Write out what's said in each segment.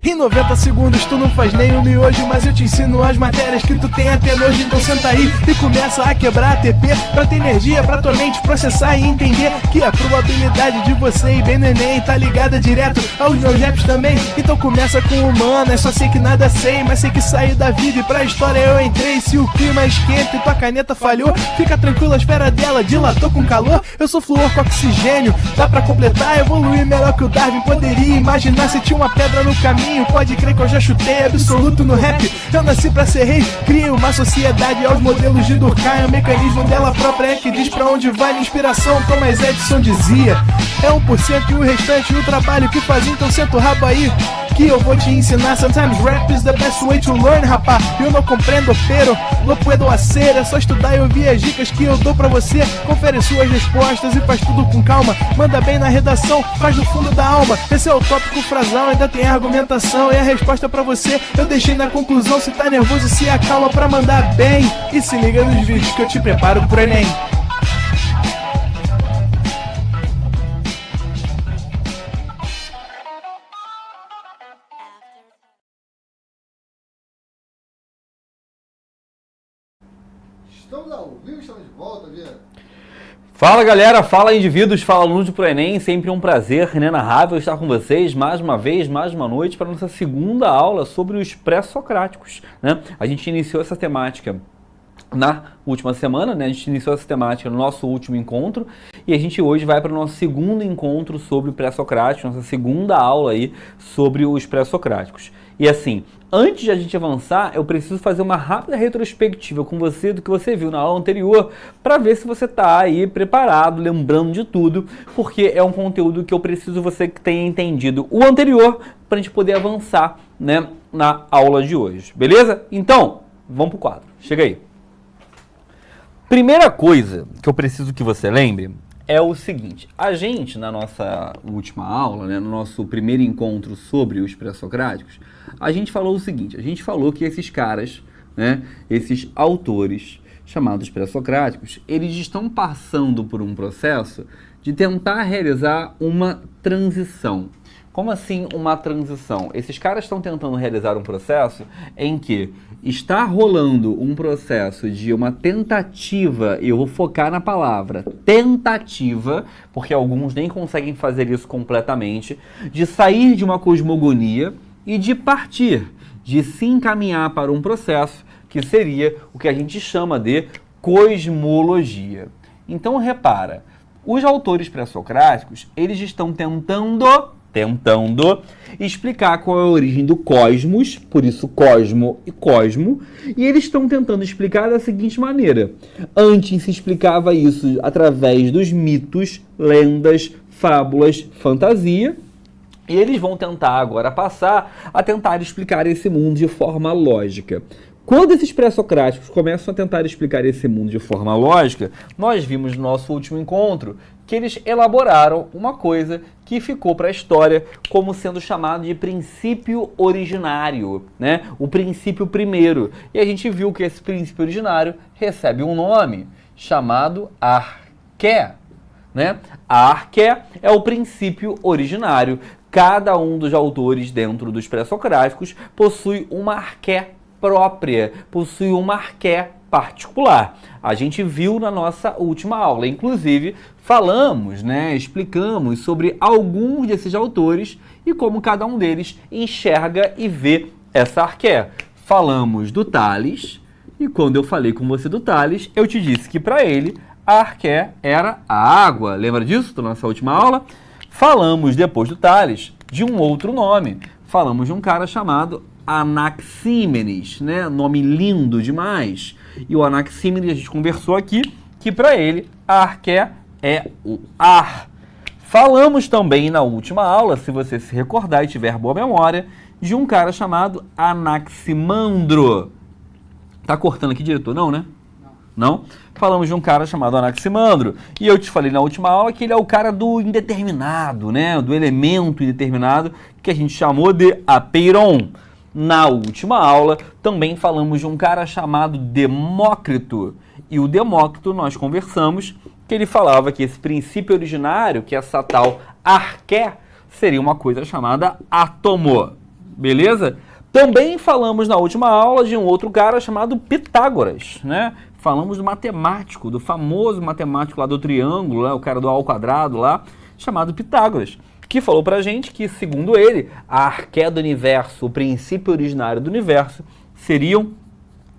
Em 90 segundos tu não faz nem um miojo, mas eu te ensino as matérias que tu tem até nojo. Então senta aí e começa a quebrar a TP pra ter energia pra tua mente processar e entender que a probabilidade de você ir bem no Enem tá ligada direto aos meus raps também. Então começa com humanas, só sei que nada sei, mas sei que saí da vida e pra história eu entrei. Se o clima esquenta e tua caneta falhou, fica tranquilo, a esfera dela dilatou com calor. Eu sou flúor com oxigênio, dá pra completar, evoluir melhor que o Darwin poderia imaginar. Se tinha uma pedra no caminho, pode crer que eu já chutei absoluto no rap. Eu nasci pra ser rei, crio uma sociedade aos modelos de Durkheim. O mecanismo dela própria é que diz pra onde vai minha inspiração. Thomas Edison dizia: é 1% e o restante o trabalho que faz. Então senta o rabo aí que eu vou te ensinar. Sometimes rap is the best way to learn, rapá. Eu não compreendo, pero não puedo hacer. É só estudar e ouvir as dicas que eu dou pra você. Confere suas respostas e faz tudo com calma. Manda bem na redação, faz do fundo da alma. Esse é o tópico frasal, ainda tem argumentação. E a resposta pra você eu deixei na conclusão. Se tá nervoso, se acalma pra mandar bem. E se liga nos vídeos que eu te preparo pro Enem. Estamos ao vivo, estamos de volta, Vieira. Fala galera, fala indivíduos, fala alunos pro Enem, sempre um prazer inenarrável estar com vocês mais uma vez, mais uma noite para nossa segunda aula sobre os pré-socráticos, né? A gente iniciou essa temática na última semana, né? A gente iniciou essa temática no nosso último encontro e a gente hoje vai para o nosso segundo encontro sobre o pré-socrático, nossa segunda aula aí sobre os pré-socráticos. E assim, antes de a gente avançar, eu preciso fazer uma rápida retrospectiva com você do que você viu na aula anterior para ver se você está aí preparado, lembrando de tudo, porque é um conteúdo que eu preciso você que tenha entendido o anterior para a gente poder avançar, né, na aula de hoje, beleza? Então, vamos pro quadro, chega aí. Primeira coisa que eu preciso que você lembre é o seguinte: a gente, na nossa última aula, né, no nosso primeiro encontro sobre os pré-socráticos, a gente falou o seguinte: a gente falou que esses caras, né, esses autores chamados pré-socráticos, eles estão passando por um processo de tentar realizar uma transição. Como assim uma transição? Esses caras estão tentando realizar um processo em que está rolando um processo de uma tentativa, e eu vou focar na palavra tentativa, porque alguns nem conseguem fazer isso completamente, de sair de uma cosmogonia e de partir, de se encaminhar para um processo que seria o que a gente chama de cosmologia. Então repara, os autores pré-socráticos, eles estão tentando explicar qual é a origem do cosmos, por isso cosmo e cosmo, e eles estão tentando explicar da seguinte maneira: antes se explicava isso através dos mitos, lendas, fábulas, fantasia, e eles vão tentar agora passar a tentar explicar esse mundo de forma lógica. Quando esses pré-socráticos começam a tentar explicar esse mundo de forma lógica, nós vimos no nosso último encontro que eles elaboraram uma coisa que ficou para a história como sendo chamado de princípio originário, né? O princípio primeiro. E a gente viu que esse princípio originário recebe um nome chamado arqué, né? A arqué é o princípio originário. Cada um dos autores dentro dos pré-socráticos possui uma arqué própria, possui uma arqué particular. A gente viu na nossa última aula, inclusive falamos, né, explicamos sobre alguns desses autores e como cada um deles enxerga e vê essa arqué. Falamos do Tales, e quando eu falei com você do Tales, eu te disse que para ele a arqué era a água. Lembra disso da nossa última aula? Falamos depois do Tales de um outro nome. Falamos de um cara chamado Anaxímenes, né? Nome lindo demais. E o Anaxímenes, a gente conversou aqui, que para ele a arqué é o ar. Falamos também na última aula, se você se recordar e tiver boa memória, de um cara chamado Anaximandro. Tá cortando aqui, diretor? Não, né? Não? Falamos de um cara chamado Anaximandro. E eu te falei na última aula que ele é o cara do indeterminado, né? Do elemento indeterminado, que a gente chamou de apeiron. Na última aula, também falamos de um cara chamado Demócrito. E o Demócrito, nós conversamos, que ele falava que esse princípio originário, que essa tal arqué, seria uma coisa chamada átomo. Beleza? Também falamos na última aula de um outro cara chamado Pitágoras, né? Falamos do matemático, do famoso matemático lá do triângulo, né? O cara do ao quadrado lá, chamado Pitágoras, que falou pra gente que, segundo ele, a arqué do universo, o princípio originário do universo, seriam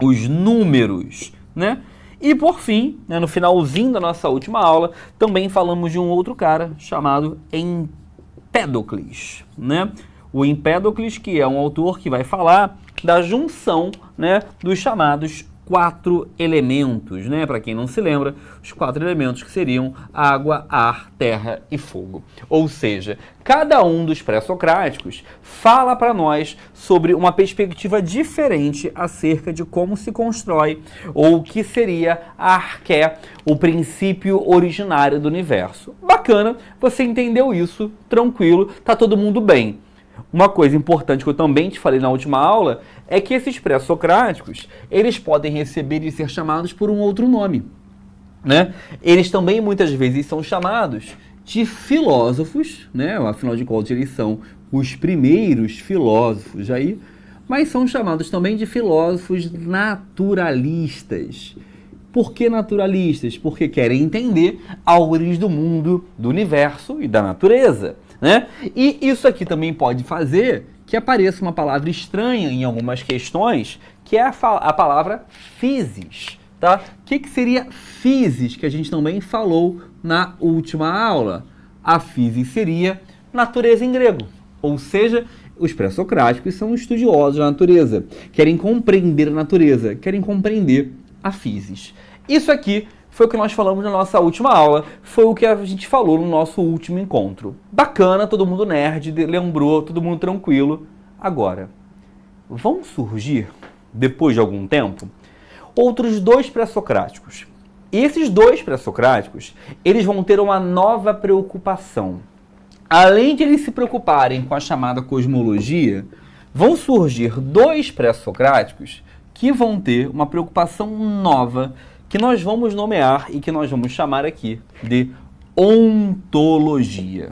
os números, né? E por fim, né, no finalzinho da nossa última aula, também falamos de um outro cara chamado Empédocles, né? O Empédocles, que é um autor que vai falar da junção, né, dos chamados 4 elementos, né? Para quem não se lembra, os 4 elementos que seriam água, ar, terra e fogo. Ou seja, cada um dos pré-socráticos fala para nós sobre uma perspectiva diferente acerca de como se constrói ou o que seria a arqué, o princípio originário do universo. Bacana, você entendeu isso, tranquilo, tá todo mundo bem. Uma coisa importante que eu também te falei na última aula é que esses pré-socráticos, eles podem receber e ser chamados por um outro nome, né? Eles também muitas vezes são chamados de filósofos, né? Afinal de contas, eles são os primeiros filósofos aí, mas são chamados também de filósofos naturalistas. Por que naturalistas? Porque querem entender a origem do mundo, do universo e da natureza, né? E isso aqui também pode fazer que apareça uma palavra estranha em algumas questões, que é a palavra physis, tá? O que seria physis, que a gente também falou na última aula? A physis seria natureza em grego, ou seja, os pré-socráticos são estudiosos da natureza, querem compreender a natureza, querem compreender a physis. Isso aqui foi o que nós falamos na nossa última aula, foi o que a gente falou no nosso último encontro. Bacana, todo mundo nerd, lembrou, todo mundo tranquilo. Agora, vão surgir, depois de algum tempo, outros 2 pré-socráticos. E esses 2 pré-socráticos, eles vão ter uma nova preocupação. Além de eles se preocuparem com a chamada cosmologia, vão surgir 2 pré-socráticos que vão ter uma preocupação nova, que nós vamos nomear e que nós vamos chamar aqui de ontologia,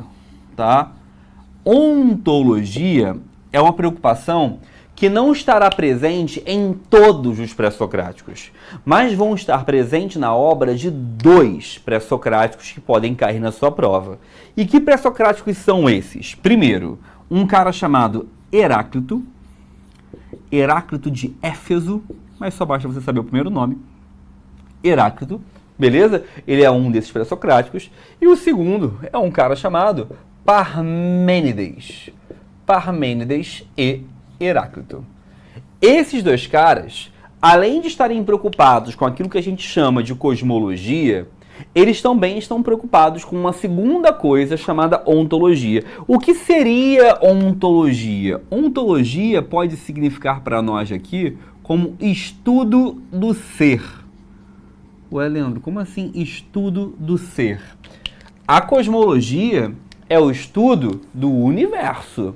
tá? Ontologia é uma preocupação que não estará presente em todos os pré-socráticos, mas vão estar presentes na obra de 2 pré-socráticos que podem cair na sua prova. E que pré-socráticos são esses? Primeiro, um cara chamado Heráclito de Éfeso, mas só basta você saber o primeiro nome, Heráclito, beleza? Ele é um desses pré-socráticos. E o segundo é um cara chamado Parmênides e Heráclito. Esses 2 caras, além de estarem preocupados com aquilo que a gente chama de cosmologia, eles também estão preocupados com uma segunda coisa chamada ontologia. O que seria ontologia? Ontologia pode significar para nós aqui como estudo do ser. Ué, Leandro, como assim estudo do ser? A cosmologia é o estudo do universo.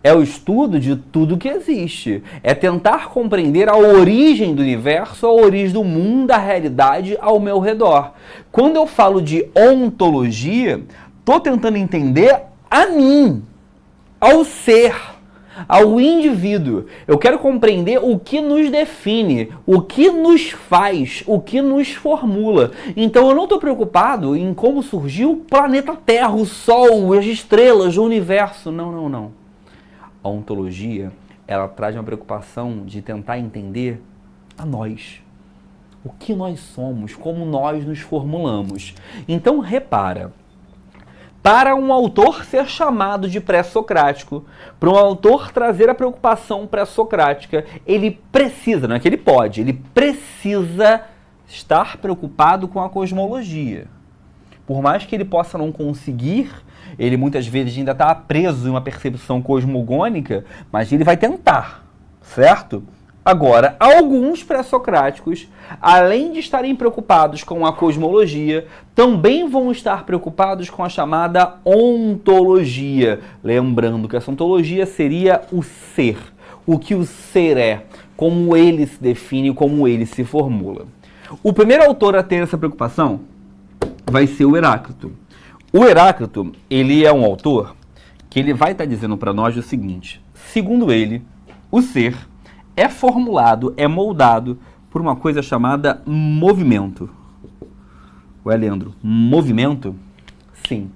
É o estudo de tudo que existe. É tentar compreender a origem do universo, a origem do mundo, da realidade ao meu redor. Quando eu falo de ontologia, estou tentando entender a mim, ao ser, ao indivíduo. Eu quero compreender o que nos define, o que nos faz, o que nos formula. Então eu não estou preocupado em como surgiu o planeta Terra, o Sol, as estrelas, o universo. Não. A ontologia, ela traz uma preocupação de tentar entender a nós. O que nós somos, como nós nos formulamos. Então, repara, para um autor ser chamado de pré-socrático, para um autor trazer a preocupação pré-socrática, ele precisa, não é que ele pode, ele precisa estar preocupado com a cosmologia. Por mais que ele possa não conseguir, ele muitas vezes ainda está preso em uma percepção cosmogônica, mas ele vai tentar, certo? Agora, alguns pré-socráticos, além de estarem preocupados com a cosmologia, também vão estar preocupados com a chamada ontologia. Lembrando que essa ontologia seria o ser, o que o ser é, como ele se define, como ele se formula. O primeiro autor a ter essa preocupação vai ser o Heráclito. O Heráclito, ele é um autor que ele vai estar dizendo para nós o seguinte: segundo ele, o ser é formulado, é moldado por uma coisa chamada movimento. Ué, Leandro, movimento? Sim.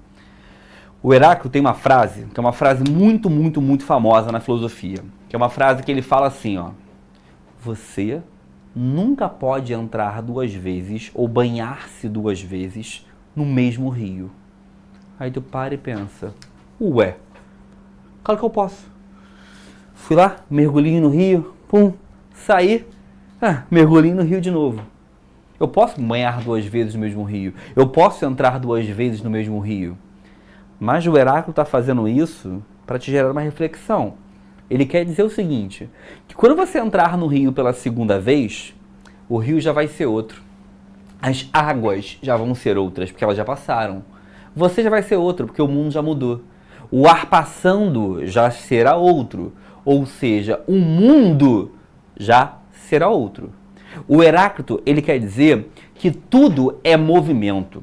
O Heráclito tem uma frase, que é uma frase muito, muito, muito famosa na filosofia, que é uma frase que ele fala assim, ó: você nunca pode entrar 2 vezes ou banhar-se 2 vezes no mesmo rio. Aí tu para e pensa, ué, claro que eu posso. Fui lá, mergulhinho no rio, pum, saí, mergulhinho no rio de novo. Eu posso banhar 2 vezes no mesmo rio, eu posso entrar 2 vezes no mesmo rio. Mas o Heráclito está fazendo isso para te gerar uma reflexão. Ele quer dizer o seguinte, que quando você entrar no rio pela 2ª vez, o rio já vai ser outro. As águas já vão ser outras, porque elas já passaram. Você já vai ser outro, porque o mundo já mudou. O ar passando já será outro. Ou seja, o mundo já será outro. O Heráclito, ele quer dizer que tudo é movimento,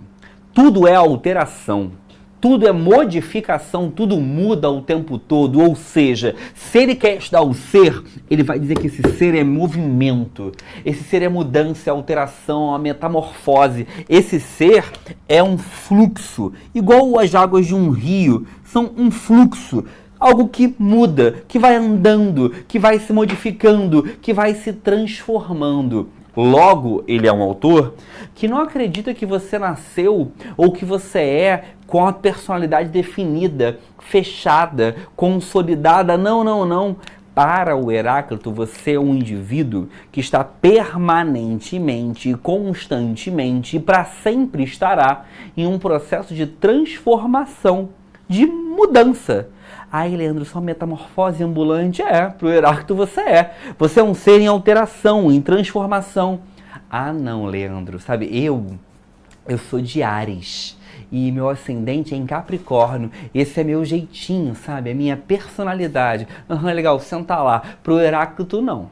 tudo é alteração. Tudo é modificação, tudo muda o tempo todo, ou seja, se ele quer estudar o ser, ele vai dizer que esse ser é movimento, esse ser é mudança, é alteração, é metamorfose, esse ser é um fluxo, igual as águas de um rio, são um fluxo, algo que muda, que vai andando, que vai se modificando, que vai se transformando. Logo, ele é um autor que não acredita que você nasceu ou que você é com a personalidade definida, fechada, consolidada. Não, não, não. Para o Heráclito, você é um indivíduo que está permanentemente, constantemente e para sempre estará em um processo de transformação, de mudança. Ai, Leandro, só metamorfose ambulante? Pro Heráclito você é. Você é um ser em alteração, em transformação. Ah, não, Leandro, sabe, eu sou de Áries e meu ascendente é em Capricórnio. Esse é meu jeitinho, sabe, a minha personalidade. Legal, senta lá. Pro Heráclito, não.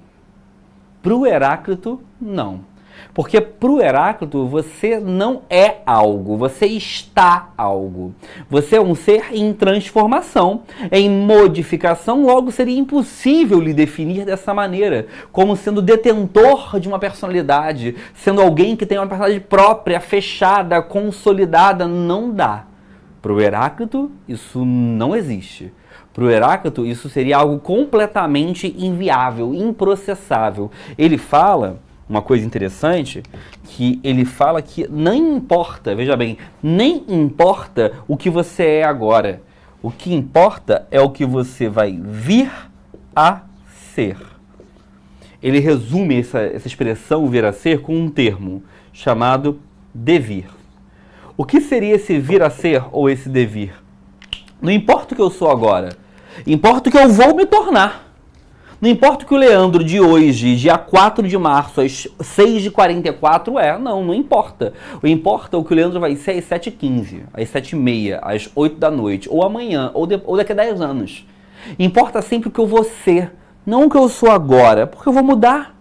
Pro Heráclito, não. Porque pro Heráclito você não é algo, você está algo. Você é um ser em transformação, em modificação, logo seria impossível lhe definir dessa maneira, como sendo detentor de uma personalidade, sendo alguém que tem uma personalidade própria, fechada, consolidada, não dá. Pro Heráclito isso não existe. Para o Heráclito isso seria algo completamente inviável, improcessável. Ele fala uma coisa interessante, que ele fala que nem importa, veja bem, nem importa o que você é agora. O que importa é o que você vai vir a ser. Ele resume essa expressão vir a ser com um termo chamado devir. O que seria esse vir a ser ou esse devir? Não importa o que eu sou agora, importa o que eu vou me tornar. Não importa o que o Leandro de hoje, dia 4 de março, às 6h44 não importa. O importa é o que o Leandro vai ser às 7h15, às 7h30, às 8 da noite, ou amanhã, ou daqui a 10 anos. Importa sempre o que eu vou ser, não o que eu sou agora, porque eu vou mudar,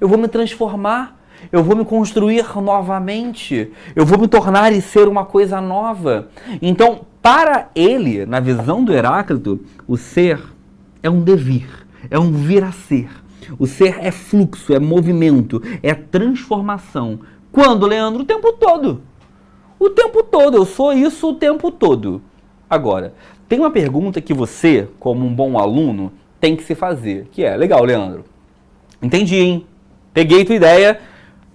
eu vou me transformar, eu vou me construir novamente, eu vou me tornar e ser uma coisa nova. Então, para ele, na visão do Heráclito, o ser é um devir. É um vir a ser. O ser é fluxo, é movimento, é transformação. Quando, Leandro? O tempo todo. O tempo todo. Eu sou isso o tempo todo. Agora, tem uma pergunta que você, como um bom aluno, tem que se fazer. Que é, legal, Leandro. Entendi, hein? Peguei tua ideia.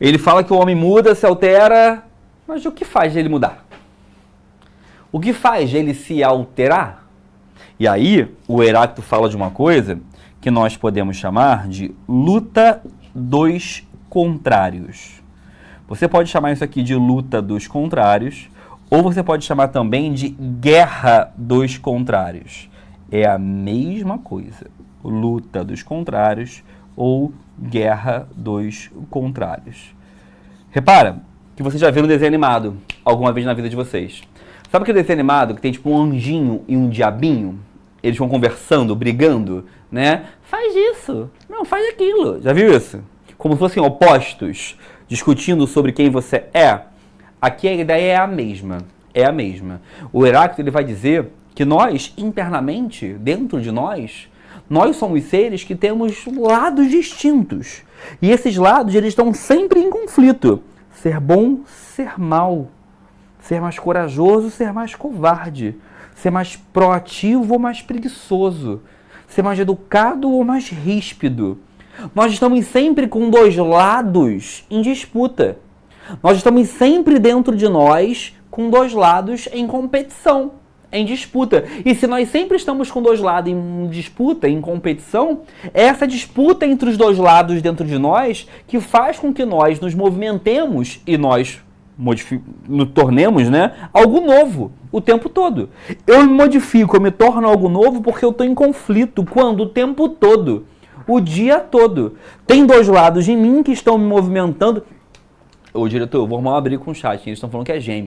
Ele fala que o homem muda, se altera. Mas o que faz ele mudar? O que faz ele se alterar? E aí, o Heráclito fala de uma coisa que nós podemos chamar de luta dos contrários. Você pode chamar isso aqui de luta dos contrários, ou você pode chamar também de guerra dos contrários. É a mesma coisa. Luta dos contrários ou guerra dos contrários. Repara que você já viu no desenho animado alguma vez na vida de vocês. Sabe aquele desenho animado que tem tipo um anjinho e um diabinho? Eles vão conversando, brigando, né? Faz isso, não, faz aquilo. Já viu isso? Como se fossem opostos. discutindo sobre quem você é, aqui a ideia é a mesma. É a mesma. O Heráclito ele vai dizer que nós, internamente, dentro de nós somos seres que temos lados distintos. E esses lados, eles estão sempre em conflito. Ser bom, ser mal. Ser mais corajoso, ser mais covarde. Ser mais proativo ou mais preguiçoso. Ser mais educado ou mais ríspido. Nós estamos sempre com dois lados em disputa. Nós estamos sempre dentro de nós com dois lados em competição, em disputa. E se nós sempre estamos com dois lados em disputa, em competição, é essa disputa entre os dois lados dentro de nós que faz com que nós nos movimentemos e nós nos tornemos, né, algo novo o tempo todo. Eu me modifico, eu me torno algo novo porque eu estou em conflito. Quando? O tempo todo. O dia todo. Tem dois lados em mim que estão me movimentando. Ô, diretor, vou arrumar uma briga com o chat. Eles estão falando que é gêmeo.